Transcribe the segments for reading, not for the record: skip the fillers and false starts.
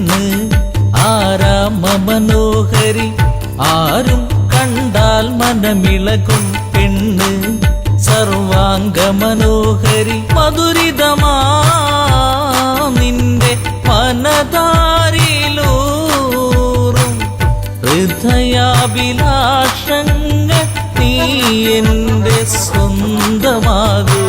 പെണ്ണ് ആരാമ മനോഹരി ആരും കണ്ടാൽ മനമിളകും പെണ്ണ് സർവാംഗ മനോഹരി മധുരിതമാ നിന്റെ മനതാരിലൂറും ഹൃദയാഭിലാഷങ്ങൾ നീ എന്റെ സ്വന്തമാകൂ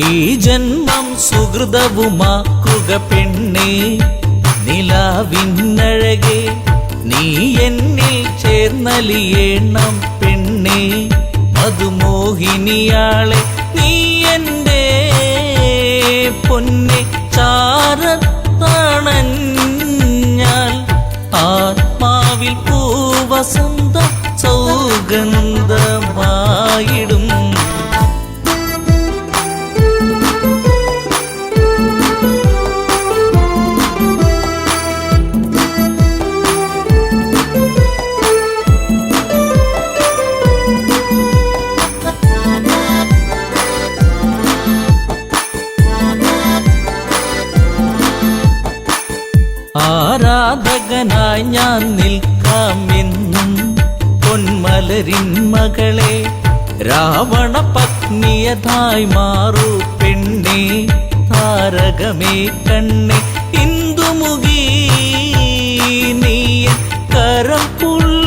ഈ ജന്മം സുഹൃതവുമാക്കുക പെണ്ണേ നിലാവിന്നഴകെ നീ എന്നിൽ ചേർന്നലിയേണം പെണ്ണേ മധുമോഹിനിയാളെ നീ എൻ്റെ പൊന്നെ ചാരത്തണഞ്ഞാൽ ആത്മാവിൽ പൂവസന്ത സൗഗന്ധമായിടും ആരാധകനായി ഞാൻ നിൽക്കാമെന്നും പൊന്മലരിൻ മകളെ രാവണ പത്നിയതായി മാറൂ പെണ്ണേ താരകമേ കണ്ണേ ഇന്ദുമുഖി നീ കരം പുൽകുവാനായി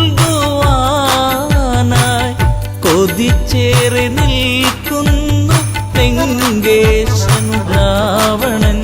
കൊതിച്ചേറി നിൽക്കുന്നു ലങ്കേശൻ രാവണൻ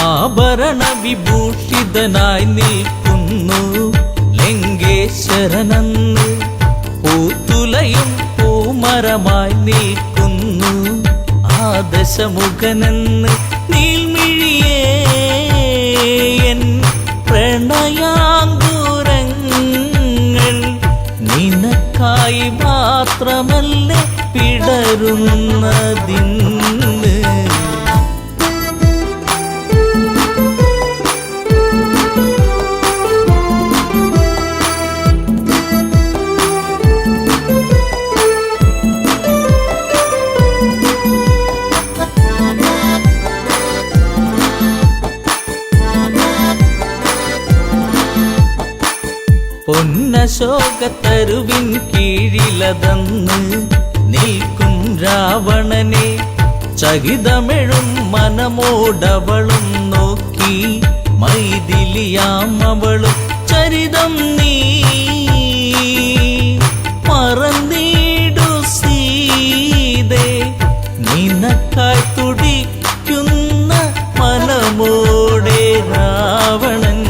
ആഭരണ വിഭൂഷിതനായി നിൽക്കുന്നു ലങ്കേശ്വരനന്ന് പൂത്തുലയും പൂമരമായി നിൽക്കുന്നു ആദശമുഖനെന്ന് നീൽമിഴിയേ എൻ പ്രണയാങ്കുരങ്ങൾ നിനക്കായി മാത്രമല്ലേ പിടരുന്നതിന്ന് പൊന്നശോകത്തരുവിൻ കീഴിലതന്ന് നിൽക്കും രാവണനെ ചകിതമെഴും മനമോടവളും നോക്കി മൈഥിലിയാം അവളും ചരിതം നീ മറന്നിടു സീതേ നിനക്കായി തുടിക്കുന്ന മനമോടെ രാവണൻ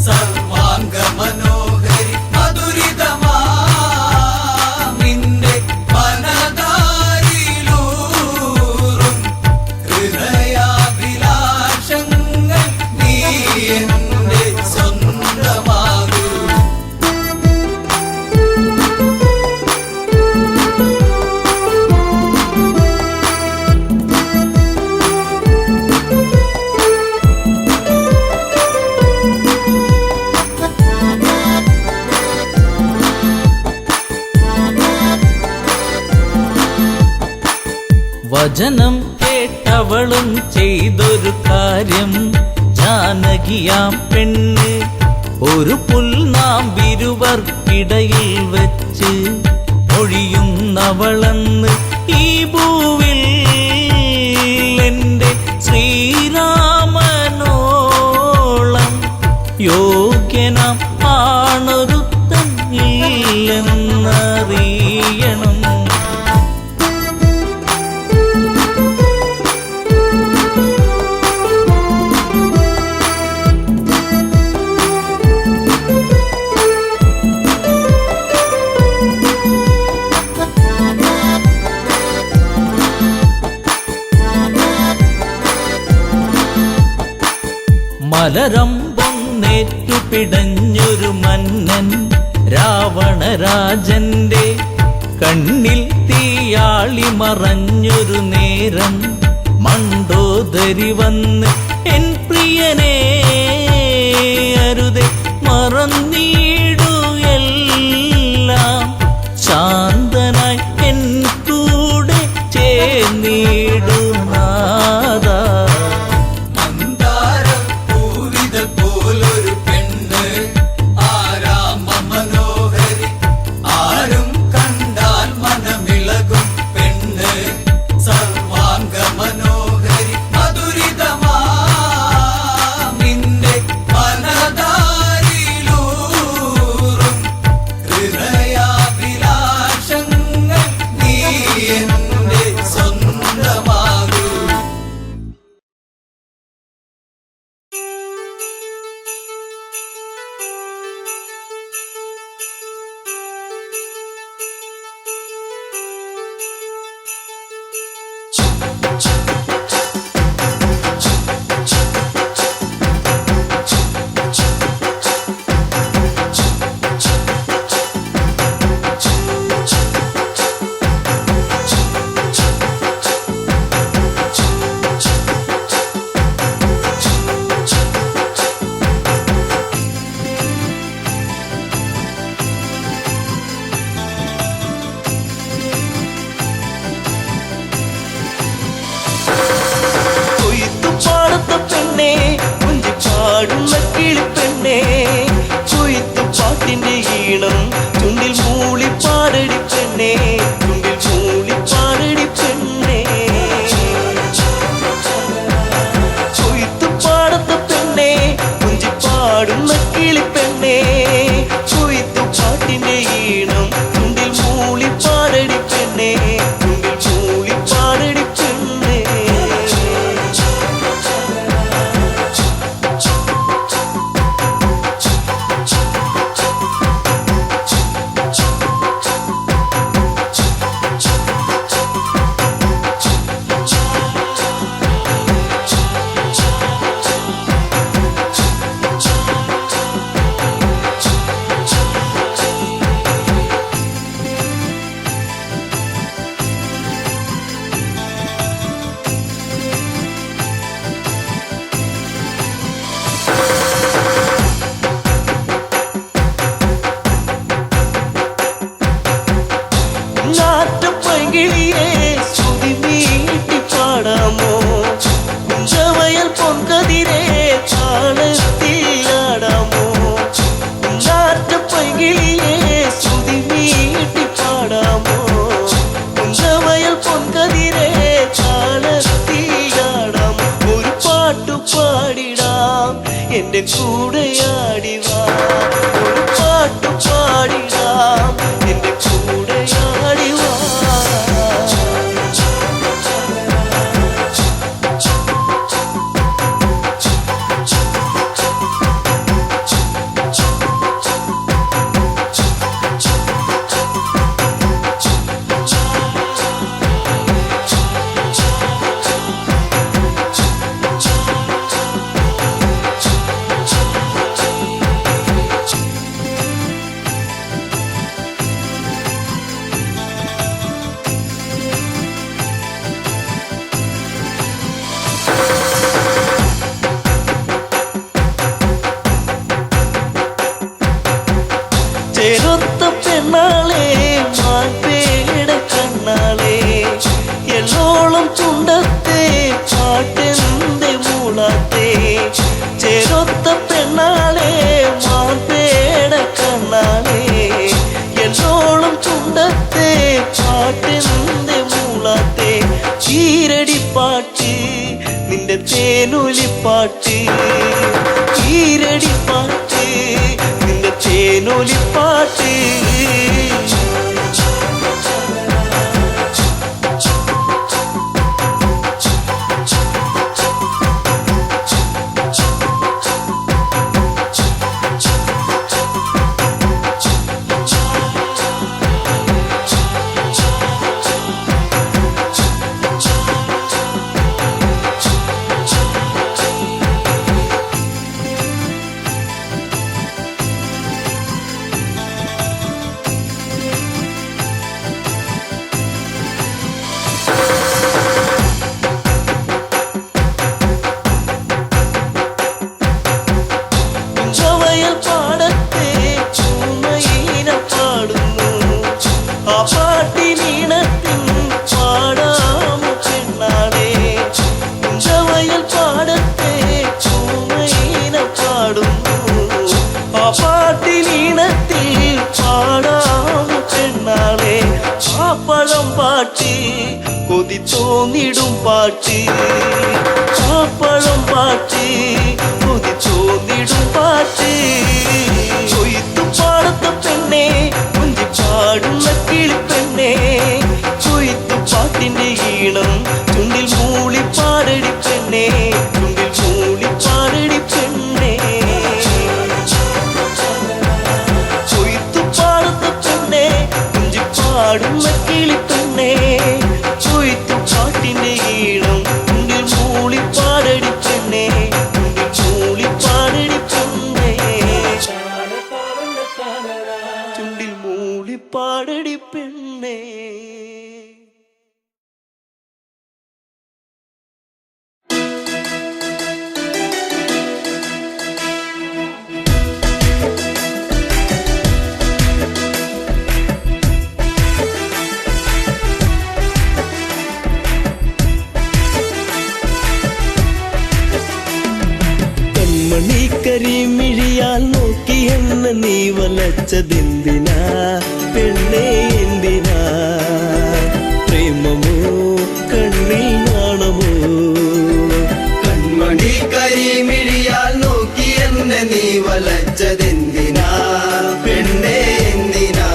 സർവാംഗ മനോഹരി മധുരിതമാ വചനം കേട്ടവളും ചെയ്തൊരു കാര്യം, ജാനകിയാം പെണ്ണ് ഒരു പുൽനാമ്പിരുവർക്കിടയിൽ വെച്ച് ഒഴിയുന്നവളെന്ന് ഈ ഭൂവിൽ എൻ്റെ ശ്രീരാമനോളം യോഗ്യനാം ആണൊരുത്തൻ ഇല്ലെന്നറിയണം. മലരമ്പൊന്നേറ്റു പിടഞ്ഞൊരു മന്നൻ രാവണരാജന്റെ കണ്ണിൽ തീയാളി മറഞ്ഞൊരു നേരം, മണ്ടോദരി വന്ന് എൻ പ്രിയനെ അരുതെ മറന്നീടു എല്ലാം, ശാന്തനായി എൻ കൂടെ ചേർന്നീടു നാദാ. ചുണ്ടിൽ മൂളി പാടടി പെണ്ണേ, ചുണ്ടിൽ മൂളി പാടടി പെണ്ണേ, കൊയ്ത്തുപാടത്ത പെണ്ണേ, കുഞ്ചിപ്പാടുന്ന കിളിപ്പെണ്ണേ, കൊയ്ത്തുപാട്ടിന്റെ ഈണം ചുണ്ടിൽ മൂളി പാടടി പെണ്ണേ, ചുണ്ടിൽ മൂളി പാടടി പെണ്ണേ. എന്റെ കൂടെയാടിവാ, ഒരു പാട്ടു പാടിടാം, എന്റെ കൂടെയാടിവാ. ഈരടിപ്പാട്ട് നിന്റെ തേനൊലിപ്പാട്ട് ഈരടിപ്പാട്ട് നിന്റെ തേനൊലിപ്പാട്ട് കൊതി തോന്നിടും പാട്ട് ചാപ്പഴം പാട്ട് കൊതി തോന്നിടും പാട്ട് കൊയ്ത്തു പാടത്ത പെണ്ണെ കുഞ്ചി പാടുന്ന കിളിപ്പെണ്ണെ കൊയ്ത്തു പാട്ടിന്റെ ഈണം ചുണ്ടിൽ മൂളി പാടടി പെണ്ണെ ചുണ്ടിൽ മൂളി പാടടി പെണ്ണെ കൊയ്ത്തു പാടത്ത പെണ്ണെ കുഞ്ചി പാടുന്ന കിളിപ്പെണ്ണെ കൊയ്ത്തു പാട്ടിന്റെ ഈണം ചുണ്ടിൽ മൂളി പാടടി പെണ്ണെ ചുണ്ടിൽ മൂളി പാടടി പെണ്ണെ ചുണ്ടിൽ മൂളി പാടടി പെണ്ണെ കരിമിഴിയാൽ നോക്കി എന്നെ നീ വലച്ചതെന്തിനാ പെണ്ണേ എന്തിനാ പ്രേമമോ കണ്ണിൽ നാണമോ കൺമണി കരിമിഴിയാൽ നോക്കി എന്നെ നീ വലച്ചതെന്തിനാ പെണ്ണേ എന്തിനാ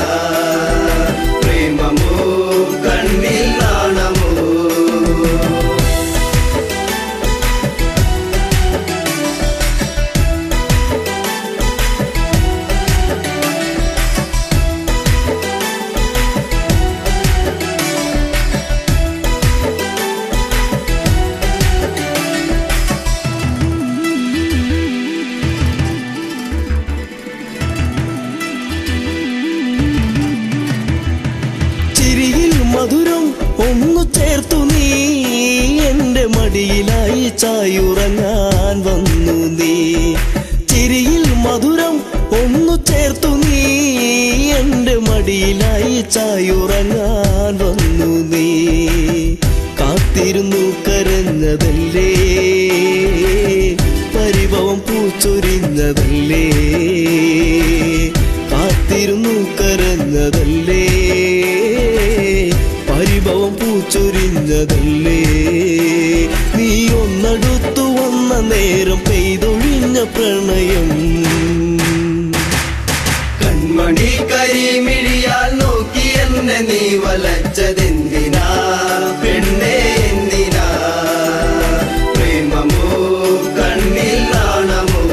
പ്രേമമോ കണ്ണിൽ നാണമോ മധുരം ഒന്നു ചേർത്തു നീ എന്റെ മടിയിലായി ചായുറങ്ങാൻ വന്നു നീ ചിരിയിൽ മധുരം ഒന്നു ചേർത്തു നീ എന്റെ മടിയിലായി ചായുറങ്ങാൻ വന്നു നീ കാത്തിരുന്നു കരഞ്ഞതല്ലേ പരിഭവം പൂച്ചൊരിഞ്ഞതല്ലേ കാത്തിരുന്നു കരഞ്ഞതല്ലേ പരിഭവം പൂച്ചൊരിഞ്ഞതല്ലേ നീ ഒന്നടുത്തു വന്ന നേരം പെയ്തൊഴിഞ്ഞ പ്രണയം കൺമണി കരിമിഴിയാൽ നോക്കി എന്നെ നീ വലച്ചതെന്തിനാ പെണ്ണേ എന്തിനാ പ്രേമമോ കണ്ണിൽ നാണമോ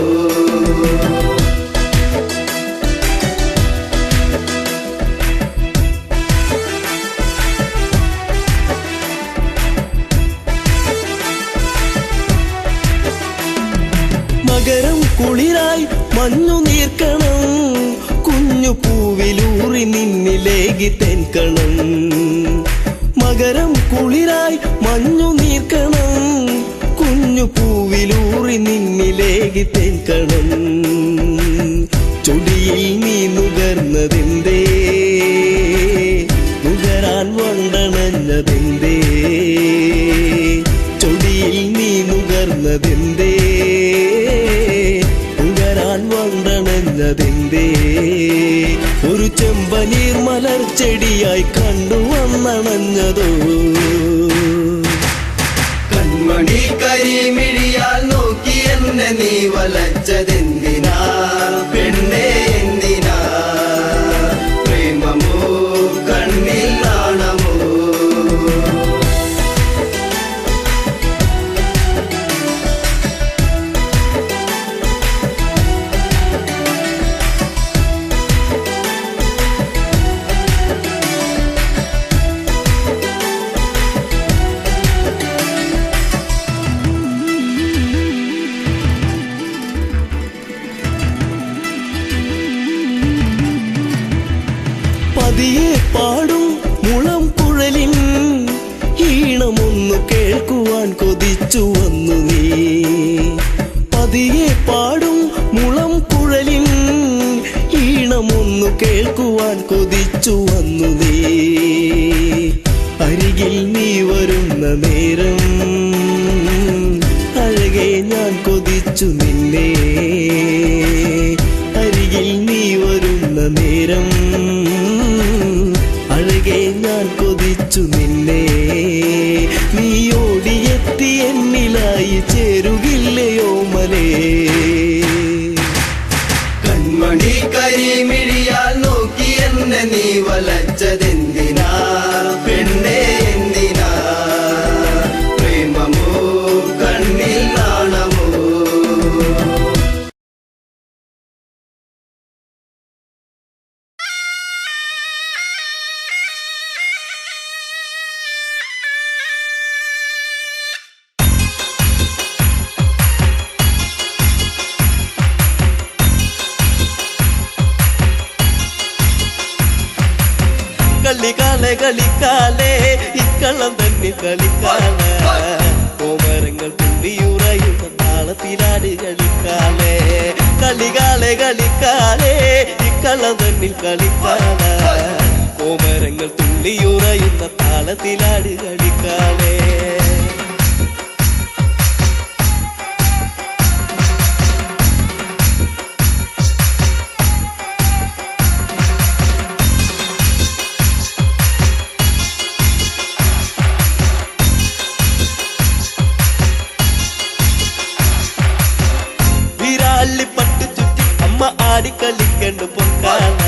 മകരം കുളിരായി മഞ്ഞു നീർക്കണം കുഞ്ഞു പൂവിലൂറി നിന്നിലേകി തെൻകണം മകരം കുളിരായി മഞ്ഞു നീർക്കണം കുഞ്ഞു പൂവിലൂറി നിന്നിലേകി തെൻകണം ചൊടിയിൽ നീ നുകർന്നതെന്തേ നുകരാൻ വണ്ടണഞ്ഞതെന്തേ ചൊടിയിൽ നീ നുകർന്നതെന്തേ നുകരാൻ വണ്ടണഞ്ഞതെന്തേ ഒരു ചെമ്പനീർ മലർച്ചെടിയായി കണ്ടു വന്നണഞ്ഞതോ കേൾക്കുവാൻ കൊതിച്ചു വന്നു നീ. അരികിൽ നീ വരുന്ന നേരം അഴകെ ഞാൻ കൊതിച്ചു നിന്നെ. അരികിൽ നീ വരുന്ന നേരം അഴകെ ഞാൻ കൊതിച്ചു നിന്നെ. നീ ഓടിയെത്തി എന്നിലായി ചേരുകില്ലയോ മലേ. കൺമണി കരിമിഴിയാൽ നോക്കി എന്നെ നീ വലച്ചതെന്തിനാ പെണ്ണേ എന്തിനാ? പ്രേമമോ കണ്ണിൽ നാണമോ? കളിക്കാലെ കളിക്കാലേ ഇക്കള്ളം തന്നെ കളിക്കാല. കോമരങ്ങൾ തുള്ളിയുറയുന്ന താളത്തിലാട് കളിക്കാലേ. കളികാലെ കളിക്കാലേ ഇക്കള്ളം തന്നിൽ കളിക്കാല. കോമരങ്ങൾ തുള്ളിയുറയുന്ന താളത്തിലാട് കളിക്കാലേ. പട്ടു ചുറ്റി അമ്മ ആടിക്കളിക്കണ്ട് പൊക്കാല.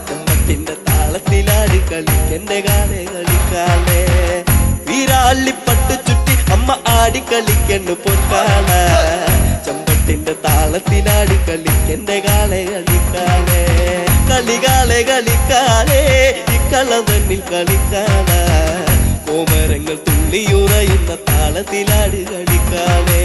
ചമ്മത്തിന്റെ താളത്തിലാടി കളിക്കന്റെ കാലേ കളിക്കാലേ. വീരാളിപ്പട്ടു ചുറ്റി അമ്മ ആടിക്കളിക്കണ്ട് പൊക്കാല. ചമ്പട്ടിന്റെ താളത്തിലാടി കളിക്കന്റെ കാലേ കളിക്കാലേ. കളികാലെ കളിക്കാലേ ഇക്കള്ളം തന്നിൽ കളിക്കാല. കോമരങ്ങൾ തുള്ളിയുറയുന്ന താളത്തിലാടി കളിക്കാലേ.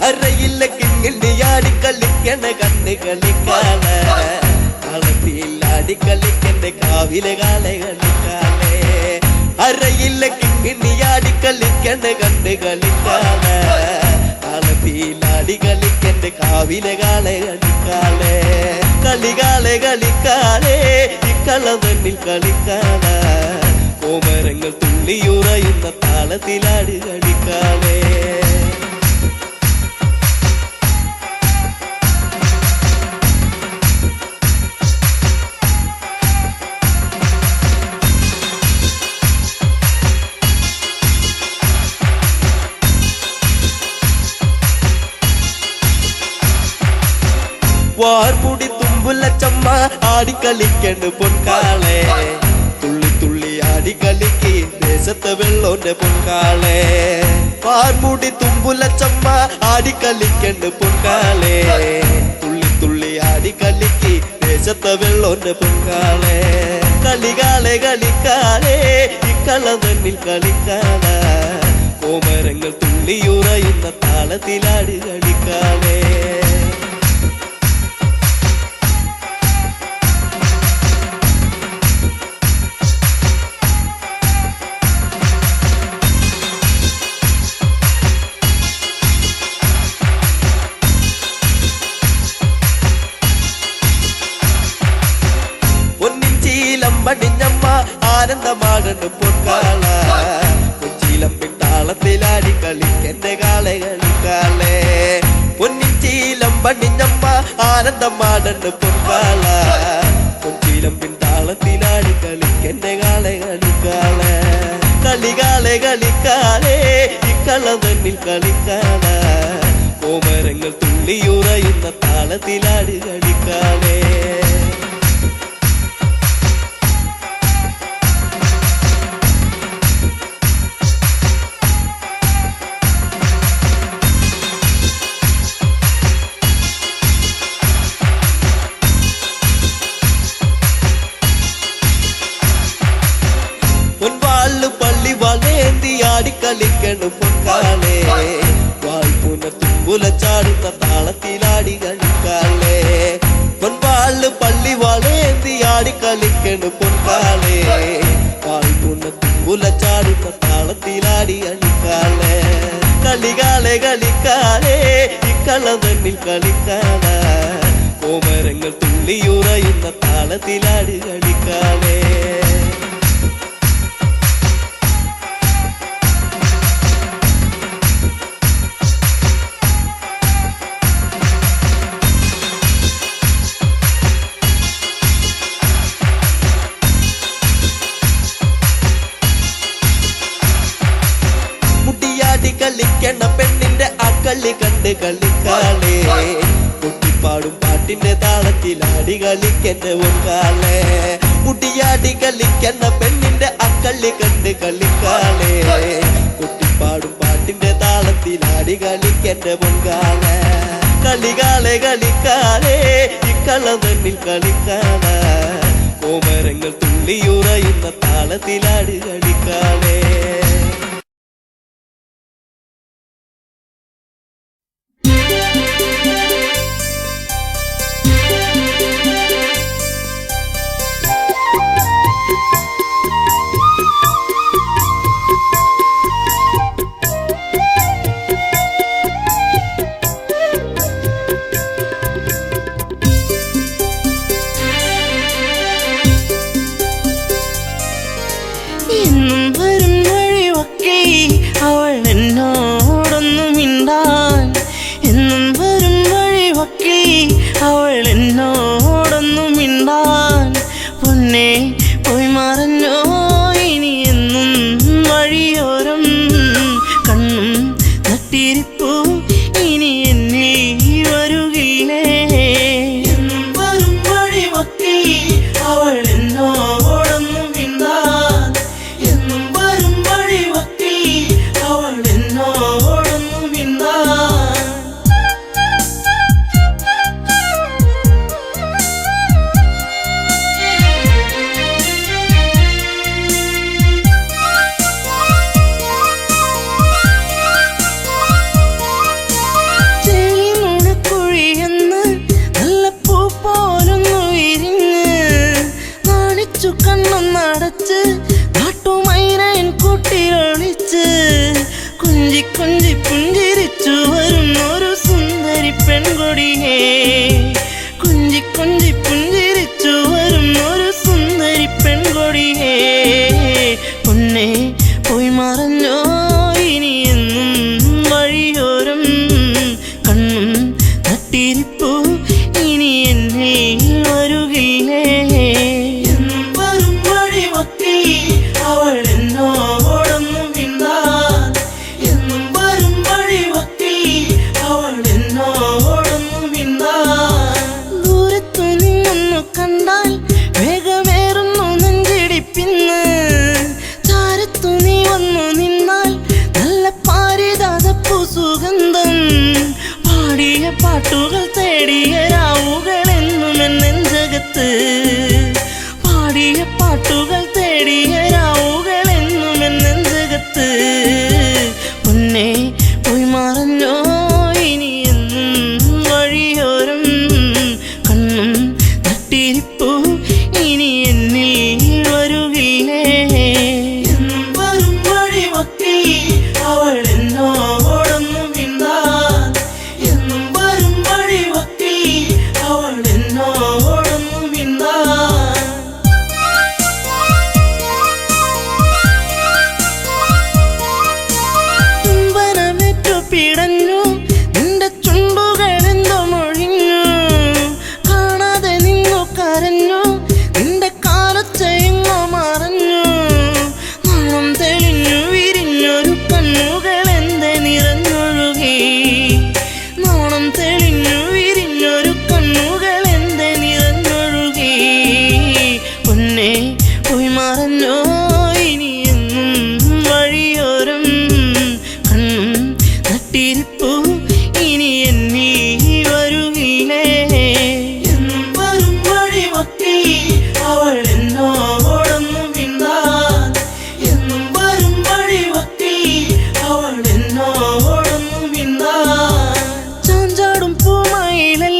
അറയില്ല കിങ്ങിണ്ടിയാടി കളിക്കണ കണ്ണ് കളിക്കാല. കളത്തിലാടി കളിക്കണ്ട കാവിലെ കാലെ കളിക്കാലേ. അറയില്ല കിങ്ങിണ്ടിയാടി കളിക്കണ കണ്ണ് കളിക്കാല. കളത്തിലാടി കളിക്കണ്ട കാവിലെ കാലെ കളിക്കാലേ. കളികാലെ കളിക്കാലേ ഇക്കള്ളം തന്നിൽ കളിക്കാല. കോമരങ്ങൾ തുള്ളിയുറയുന്ന താളത്തിലാട് കളിക്കാലേ. വാർമുടി തുമ്പുല ചമ്മ ആടിക്കളിക്കണ്ട് പൊൻകാളെ. തുള്ളി തുള്ളി ആടിക്കളിക്ക് ദേശത്തെ വെള്ളോന്റെ പൊൻകാളെ. വാർമുടി തുമ്പുല ചമ്മ ആടിക്കളിക്കണ്ട് പൊൻകാളെ. തുള്ളി തുള്ളി ആടിക്കളിക്ക് ദേശത്തെ വെള്ളോന്റെ പൊൻകാളെ. കളികാലെ കളിക്കാലേ ഇക്കള്ളം തന്നിൽ കളിക്കാല. കോമരങ്ങൾ തുള്ളിയുറയുന്ന താളത്തിലാട് കളിക്കാലേ. പടിഞ്ഞമ്മ ആനന്ദമാകണ്ട് പൊൻകാല. കൊച്ചിയിലമ്പിൻ താളത്തിലാടി കളിക്കന്റെ കാളെ കളിക്കാലേ. പൊന്നിച്ചീലം പടിഞ്ഞമ്മ ആനന്ദമാകണ്ട് പൊൻകാല. കൊച്ചിയിലമ്പിൻ താളത്തിലാടി കളിക്കന്റെ കാളെ കളിക്കാലേ. കളികാലെ കളിക്കാലേ ഇക്കള്ളം തന്നിൽ കളിക്കാല. കോമരങ്ങൾ തുള്ളിയുറയുന്ന താളത്തിലാട് കളിക്കാലേ. ആടിക്കളിക്കണു പൊൻകാലേ. വായ്പുന തുമ്പുല ചാടുന്ന താളത്തിൽ തൊട്ടിലാടി കളിക്കാളേ പൊൻപാള് പള്ളി വളേന്തി ആടി കളിക്കണ് പൊൻകാളേ കാൽക്കുണ്ണ തുമ്പുലച്ചാടുന്ന താളത്തിലാടി കളിക്കാളേ കളികാളെ കളിക്കാളേ ഇക്കള തന്നിൽ കളിക്കാള കോമരങ്ങൾ തുള്ളിയുറയുന്ന താളത്തിലാടി കളിക്കാളേ കളിക്കണ പെണ്ണിന്റെ ആ കളി കണ്ട് കളിക്കാളേ കുട്ടിപ്പാടും പാട്ടിന്റെ താളത്തിലാടി കളിക്കണ്ട ഒക്കാളേ മുടിയാടി കളിക്കണ പെണ്ണിന്റെ ആ കളി കണ്ട് കളിക്കാളേ കുട്ടിപ്പാടും പാട്ടിന്റെ താളത്തിലാടി കളിക്കണ്ട പൊങ്കാളേ കളികാളെ കളിക്കാളേ ഇക്കള തന്നിൽ കളിക്കാള കോമരങ്ങൾ തുള്ളിയുറയുന്ന താളത്തിലാടി കളിക്കാളേ പാട്ടുകൾ തേടിയ രാവുകളെന്നും നെഞ്ചകത്ത് പാടിയ പാട്ടുകൾ തേടിയ രാവുകളെന്നും നെഞ്ചകത്ത് പൊന്നേ പോയി മറഞ്ഞോ ഇനി എന്നും വഴിയോരം കണ്ണും നട്ടിരിപ്പു ഇനി എന്നിൽ വരുകില്ലേ എന്നും വരും വഴിമൊക്കെ അവൾ എന്നോടൊന്നും മിണ്ടാൻ എന്നും വരും വഴിമൊക്കെ അവൾ എന്നോടൊന്നും മിണ്ടാൻ ചുംബനമേറ്റു പിടഞ്ഞു നിന്റെ ചുണ്ടുകളെന്തോ മൊഴിഞ്ഞു കാണാതെ നിന്നു കരഞ്ഞു നിന്റെ കാലച്ചെങ്ങോ മറഞ്ഞു നാണം തെളിഞ്ഞു വിരിഞ്ഞൊരു കണ്ണുകളെന്തെ നിറഞ്ഞൊഴുകി നാണം തെളിഞ്ഞു വിരിഞ്ഞൊരു കണ്ണുകളെന്തെ നിറഞ്ഞൊഴുകി പൊന്നേ പോയി മറഞ്ഞോ ഇനി എന്നും വഴിയോരം കണ്ണും നട്ടിരിപ്പു ഇനി എന്നിൽ വരുകില്ലേ എന്നും വരും വഴിമൊക്കെ അവൾ എന്നോടൊന്നും മിണ്ടാൻ എന്നും വരും വഴിമൊക്കെ അവൾ എന്നോടൊന്നും മിണ്ടാൻ ചാഞ്ചാടും പൂമയിലല്ലേ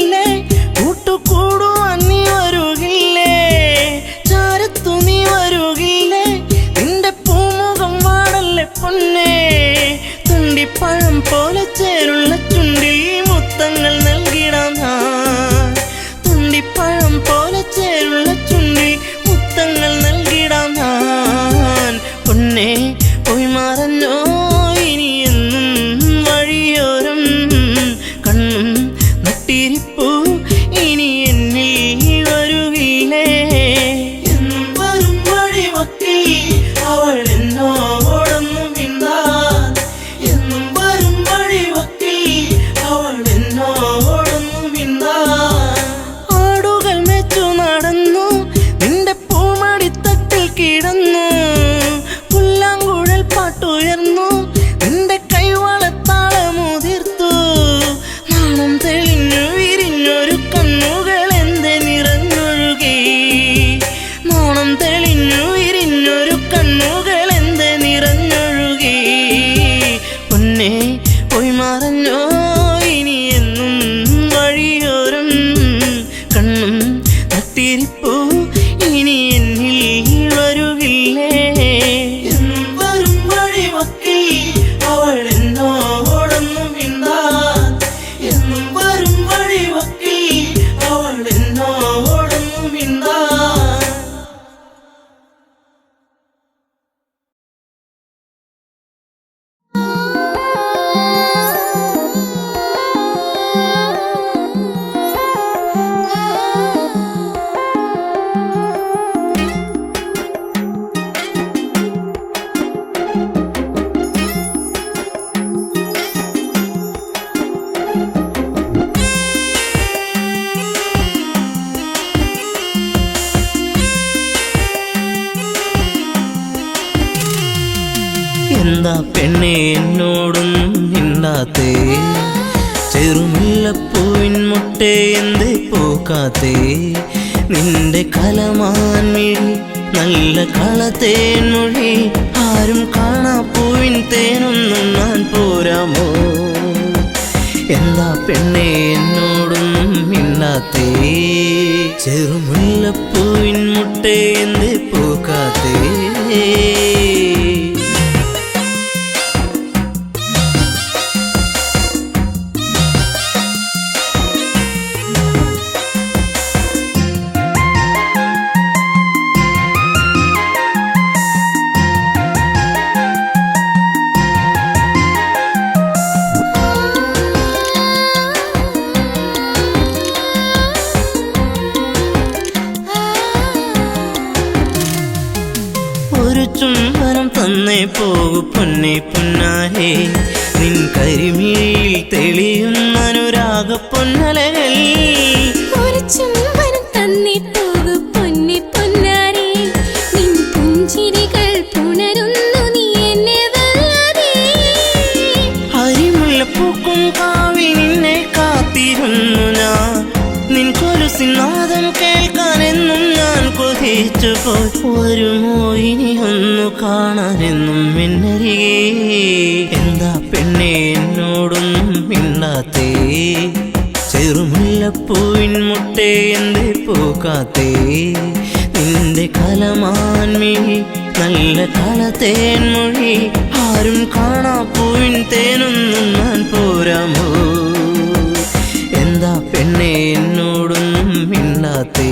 തെളിഞ്ഞു വിരിഞ്ഞൊരു കണ്ണുകൾ എന്ത് നിറഞ്ഞൊഴുകി പൊന്നെ പോയി മറഞ്ഞോ ഇനി എന്നും വഴിയോരം കണ്ണും തട്ടിരിപ്പൂ ഇനി എന്നിൽ വരുകില്ലേ എന്നും വരും വഴിവക്കിൽ അവൾ എന്നോടൊന്നും മിണ്ടാൻ എന്നും വരും വഴിവക്കിൽ അവൾ എന്നോടൊന്നും മിണ്ടാൻ എന്താ പെണ്ണെ എന്നോടൊന്നും മിണ്ടാത്തേ ചെറുമുല്ലപ്പൂവിൻ മുട്ടേ എന്തേ പൂക്കാത്തേ നിന്റെ കലമാൻ മിഴി നല്ല കളത്തേൻ മൊഴി ആരും കാണാ പൂവിൻ തേനൊന്നും ഞാൻ പോരാമോ എന്താ പെണ്ണെ എന്നോടൊന്നും മിണ്ടാത്തേ ചെറുമുല്ലപ്പൂവിൻ മുട്ടേ എന്തേ പൂക്കാത്തേ ചുംബനം തന്നേ പോകു പൊന്നെ പൊന്നാരേ നിൻ കരിമിഴിയിൽ തെളിയുന്ന അനുരാഗ പൊന്നലകൾ ഒരു ചുംബനം തന്നേ പോകു പൊന്നെ പൊന്നാരേ നിൻ പുഞ്ചിരികൾ പുണരുന്നു നീ എന്നെ വല്ലാതെ ഹരിമുല്ലപ്പൂക്കും കാവിൽ നിന്നെ കാത്തിരുന്നു ഞാൻ നിൻ കൊലുസിനാദം കേൾക്കാനെന്നും ഞാൻ കൊതിച്ചു പോയി വരുമോ ഇനി ഒന്നു കാണാനെന്നും എന്നരികെ എന്താ പെണ്ണെ എന്നോടൊന്നും മിണ്ടാത്തേ ചെറുമുല്ലപ്പൂവിൻ മുട്ടേ എന്തേ പൂക്കാത്തേ നിന്റെ കലമാൻ മിഴി നല്ല കളത്തേൻ മൊഴി ആരും കാണാ പൂവിൻ തേനൊന്നും ഞാൻ പോരാമോ എന്താ പെണ്ണെ എന്നോടൊന്നും മിണ്ടാത്തേ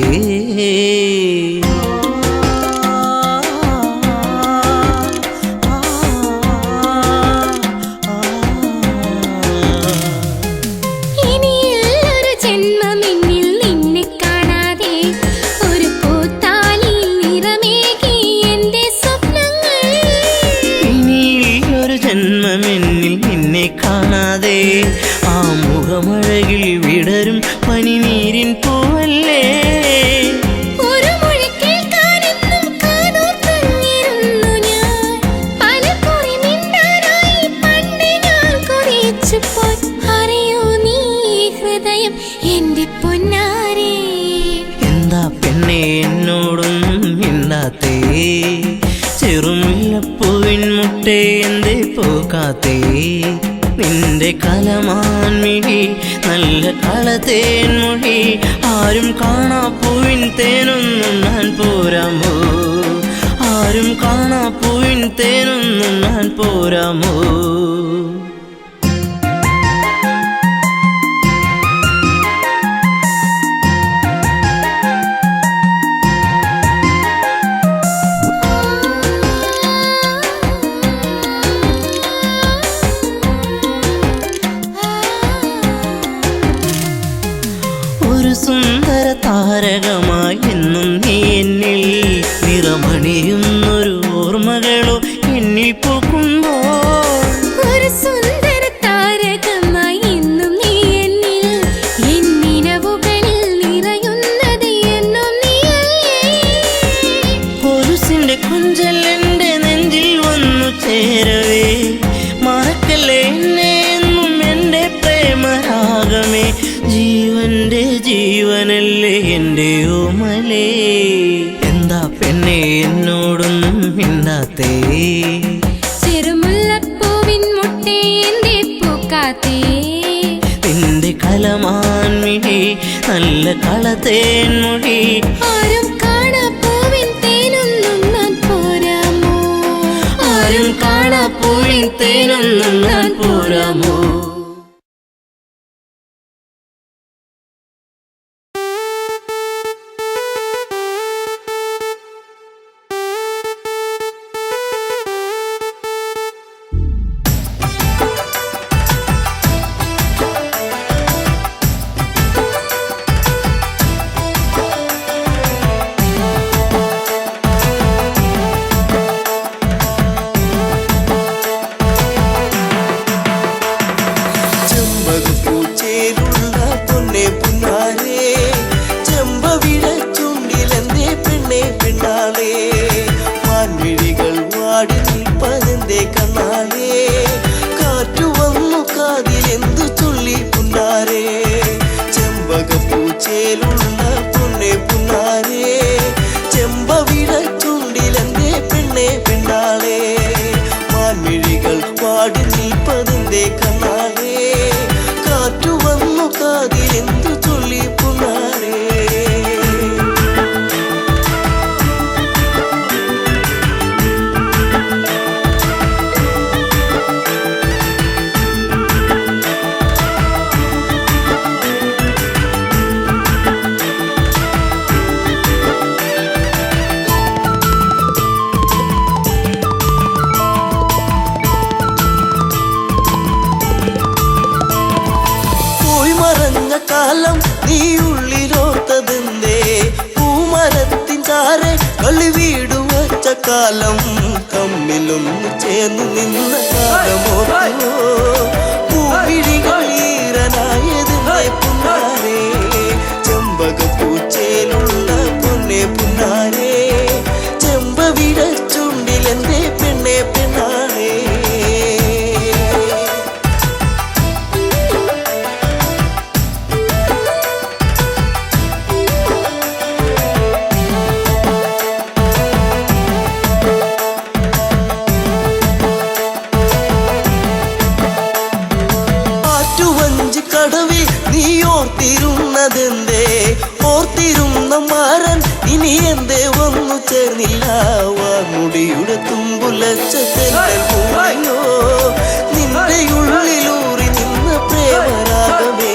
ജന്മമെന്നിൽ നിന്നെ കാണാതെ ആ മുഖമഴകിൽ വിടരും പനിനീരിൻ പൂവല്ലേ ഒരു മൊഴി കേൾക്കാനെന്നും കാതോർത്തിരുന്നു ഞാൻ പലകുറി മിണ്ടാനായി പണ്ട് ഞാൻ കൊതിച്ചു പോയി അറിയോ നീ ഹൃദയം എന്റെ പൊന്നാരേ എന്താ പെണ്ണെ എന്നോടൊന്നും മിണ്ടാത്തേ ചെറുമുല്ലപ്പൂവിൻ മുട്ടേ എന്തേ പൂക്കാത്തേ നിന്റെ കലമാൻ മിഴി നല്ല കളത്തേൻ മൊഴി ആരും കാണാ പൂവിൻ തേനൊന്നും ഞാൻ പോരാമോ ആരും കാണാ പൂവിൻ തേനൊന്നും ഞാൻ പോരാമോ സുന്ദര താരകമായി എന്നും നീ എന്നിൽ നിറമണിയുന്നൊരു ഓർമ്മകളോ എന്നിൽ പൂക്കുമ്പോൾ ഒരു സുന്ദര താരകമായി എന്നും നീ എന്നിൽ എന്നിനവുകളിൽ നിറയുന്നത് എന്നും നീയല്ലേ കൊലുസിന്റെ കൊഞ്ചൽ എന്റെ നെഞ്ചിൽ വന്നു ചേരവേ മറക്കല്ലേ എന്നെ എന്നും എന്റെ പ്രേമരാഗമേ ജീവന്റെ ജീവനല്ലേ എന്റെ ഓമലേ എന്താ പെണ്ണെ എന്നോടൊന്നും മിണ്ടാത്തേ? ചെറുമുല്ലപ്പൂവിൻ മുട്ടേ എന്തേ പൂക്കാത്തേ? നിന്റെ കലമാൻമിഴി നല്ല കളത്തേൻമൊഴി ആരും കാണാ പൂവിൻ തേനൊന്നും ഞാൻ പോരാമോ? ആരും കാണാ പൂവിൻ തേനൊന്നും ഞാൻ പോരാമോ? ചെമ്പകപ്പൂച്ചേലുള്ള പൊന്നെ പുന്നാരേ, ചെമ്പവിഴ ചുണ്ടിലെന്തേ പെണ്ണെ പെണ്ണാളേ, മാൻമിഴികൾ വാടി നിൽപ്പതെന്തേ കണ്ണാളേ, കാറ്റു വന്നു കാതിലെന്തു ചൊല്ലി പുന്നാരേ. ചെമ്പകപ്പൂച്ചേലുള്ള പൊന്നെ പുന്നാരേ, ചെമ്പവിഴ ചുണ്ടിലെന്തേ പെണ്ണെ പെണ്ണാളേ, മാൻമിഴികൾ വാടി നിൽപ്പതെന്തേ കണ്ണാളേ, കാറ്റു വന്നു കാതിലെന്തു ചൊല്ലി പുന്നാരേ. പോയി മറഞ്ഞ കാലം നീ ഉള്ളിലോത്തതെന്തേ, പൂമരത്തിൻ ചാരെ കളി വീടു വച്ച കാലം, തമ്മിലൊന്നു ചേർന്നു നിന്ന കാലമോ, പൂവിഴികൾ ഈറനായതെന്തേ പുന്നാരേ. ചെമ്പകപ്പൂച്ചേലുള്ള പൊന്നെ പുന്നാരേ, ചെമ്പവിഴ ചുണ്ടിലെന്തേ പെണ്ണെ പെണ്ണാളേ. കടവിൽ നീ ഓർത്തിരുന്നതെന്തേ, ഓർത്തിരുന്ന മാരൻ ഇനി എന്തേ വന്നു ചേർന്നില്ല, വാർമുടിയുടെ തുമ്പുലച്ച തെല്ലോ നിന്റെ ഉള്ളിലൂറി നിന്ന പ്രേമരാഗമേ.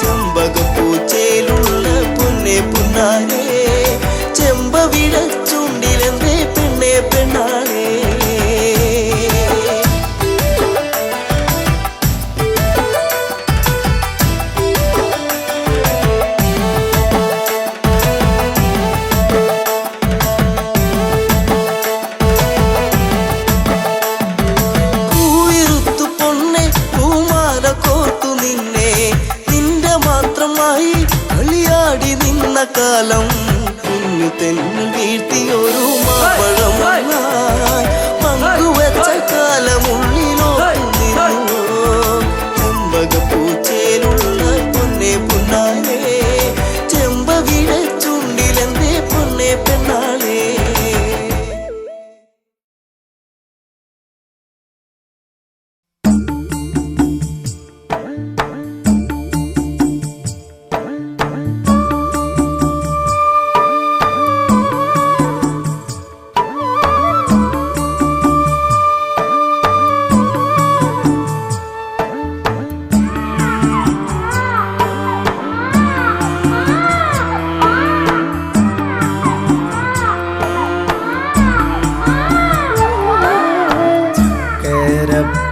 ചെമ്പകപ്പൂച്ചേലുള്ള പൊന്നെ പുന്നാരേ, ചെമ്പവിഴ ചുണ്ടിലെന്തേ പെണ്ണെ പെണ്ണാളേ. കളിയാടി നിന്ന കാലം കുഞ്ഞു തെന്നിൽ വീഴ്ത്തിയൊരു മാമ്പഴം പങ്കുവച്ച കാലമുള്ളിലോ നിന്നു. ചെമ്പകപ്പൂച്ചേലുള്ള പൊന്നെ പുന്നാരേ, ചെമ്പവിഴ ചുണ്ടിലെന്തേ പൊന്നെ പെണ്ണാളേ.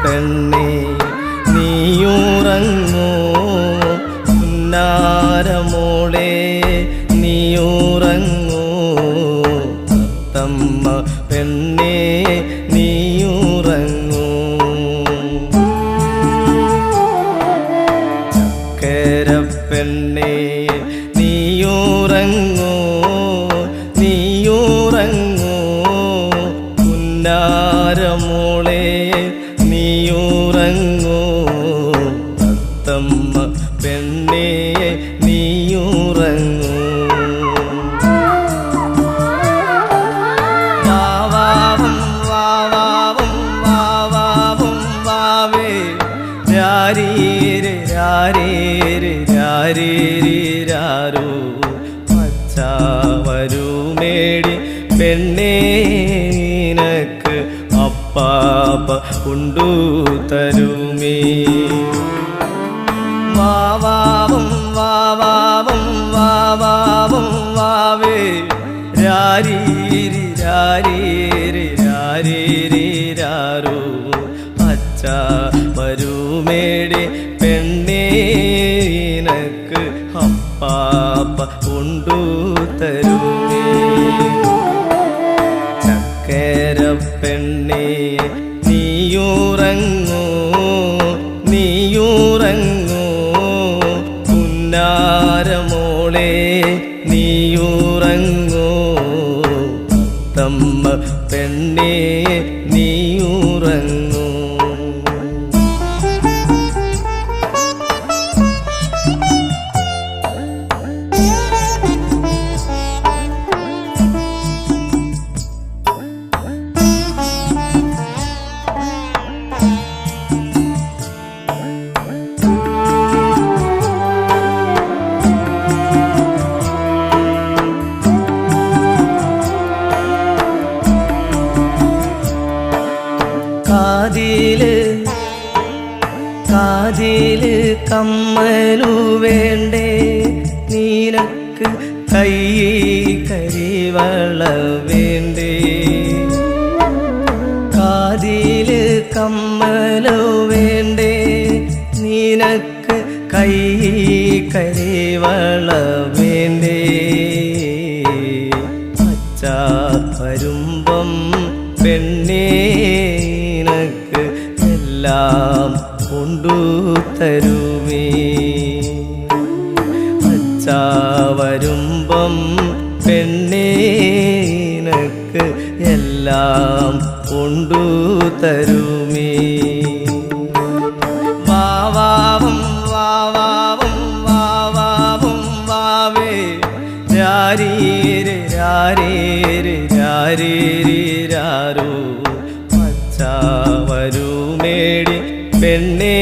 പെണ്ണേ നീയുറങ്ങൂ, പുന്നാരമോളെ നീയുറങ്ങൂ, തത്തമ്മ പെണ്ണേ നീയുറങ്ങൂ. ചക്കര പെണ്ണേ നീയുറങ്ങൂ, നീയുറങ്ങൂ, പുന്നാരമോളെ നീയുറങ്ങൂ, തത്തമ്മ പെണ്ണേ നീയുറങ്ങൂ. നിനക്ക് അപ്പാപ്പ കൊണ്ടു തരുമേ. വാവാവും വാവാവും വാവാവും വാവേ രാരീരി രാരീരി രാരീരി രാരോ അച്ഛ വരുമേടെ പെണ്ണേ നിനക്ക് അപ്പാപ്പ കൊണ്ടു തരുമേ. ചക്കര പെണ്ണേ നീയുറങ്ങൂ നീയുറങ്ങൂ പുന്നാരമോളെ നീയുറങ്ങൂ തമ്മ പെണ്ണേ നീയുറങ്ങൂ. കാതില് കമ്മലു വേണ്ടേ നിനക്ക് കൈ കരിവള വേണ്ടേ. കാതില് കമ്മലു വേണ്ടേ നിനക്ക് കൈ കരിവള വേണ്ടേ. അച്ഛ വരുമ്പം പെണ്ണേ നിനക്ക് എല്ലാം കൊണ്ടു തരുമേ. അച്ഛ വരുമ്പം പെണ്ണേ നിനക്ക് എല്ലാം കൊണ്ടു തരുമേ. വാവാവും വാവാവും വാവാവും വാവേ രാരീരി രാരീരി രാരീരി രാരോ അച്ഛ വരുമേടി പെണ്ണേ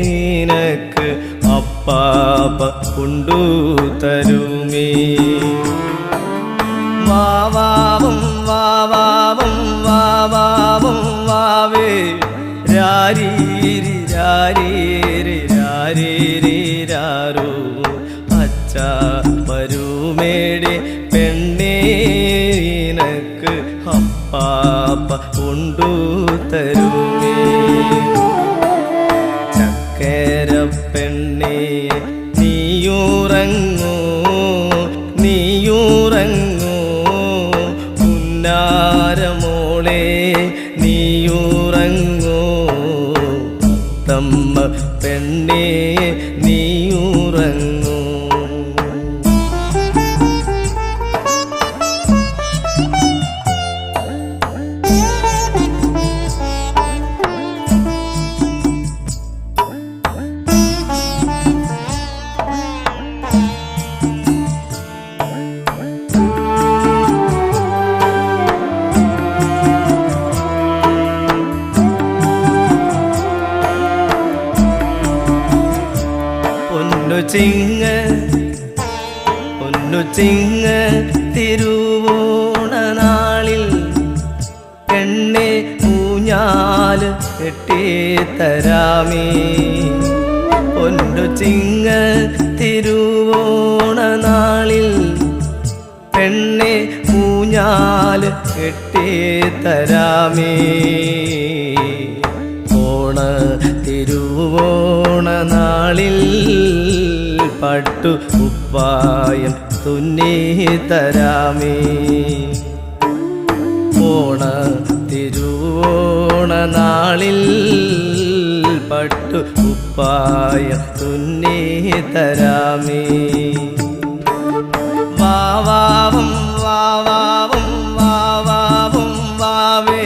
നിനക്ക് അപ്പാപ്പ കൊണ്ടു തരുമേ. വാവാവും വാവാവും വാവാവും വാവേ രാരീരി രാരീരി രാരീരി രാരോ അച്ഛ വരുമേടി പെണ്ണേ നിനക്ക് അപ്പാപ്പ കൊണ്ടു തരുമേ. ചക്കര പെണ്ണേ നീയുറങ്ങൂ നീയുറങ്ങൂ പുന്നാരമോളെ നീയുറങ്ങൂ തമ്മ പെണ്ണേ നീയുറങ്ങൂ. പൊന്നു ചിങ്ങ തിരുവോണ നാളിൽ പെണ്ണെ ഊഞ്ഞാല് കെട്ടിത്തരാമേ. പൊന്നു ചിങ്ങ തിരുവോണ നാളിൽ പെണ്ണെ ഊഞ്ഞാല് കെട്ടിത്തരാമേ. ഓണ തിരുവോണ നാളിൽ പട്ടു കുപ്പായം തുന്നി തരാമേ. ഓണ തിരുവോണ നാളിൽ പട്ടു കുപ്പായം തുന്നി തരാമേ. വാവാവും വാവാവും വാവാവും വാവേ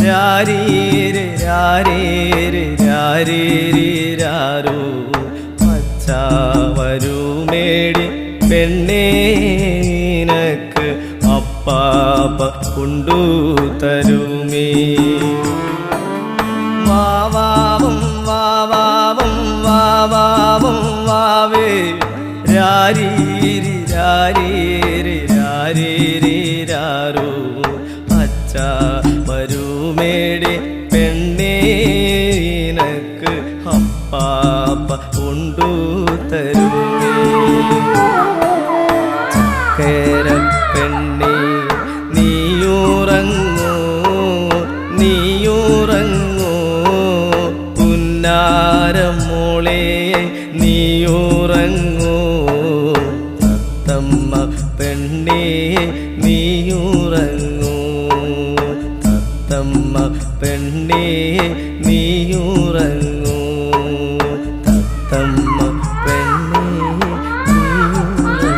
രാരീരി രാരീരി രാരീരി രാരോ അച്ഛ വരുമേടി പെണ്ണേ നിനക്ക് അപ്പാപ്പ കൊണ്ടു തരുമേ. വാവാവും വാവാവും വാവാവും വാവേ രാരീരി രാരീരി രാരീരി രാരോ പച്ച മരുമേടി പെണ്ണേ നിനക്ക് അപ്പാപ്പ കൊണ്ടു തരുമേ ചക്കര പെണ്ണേ നീയുറങ്ങൂ നീയുറങ്ങൂ പുന്നാരമോളെ നീയുറങ്ങൂ തത്തമ്മ പെണ്ണേ നീയുറങ്ങൂ തത്തമ്മ പെണ്ണേ നീയുറങ്ങൂ തത്തമ്മ പെണ്ണേ നീയുറങ്ങൂ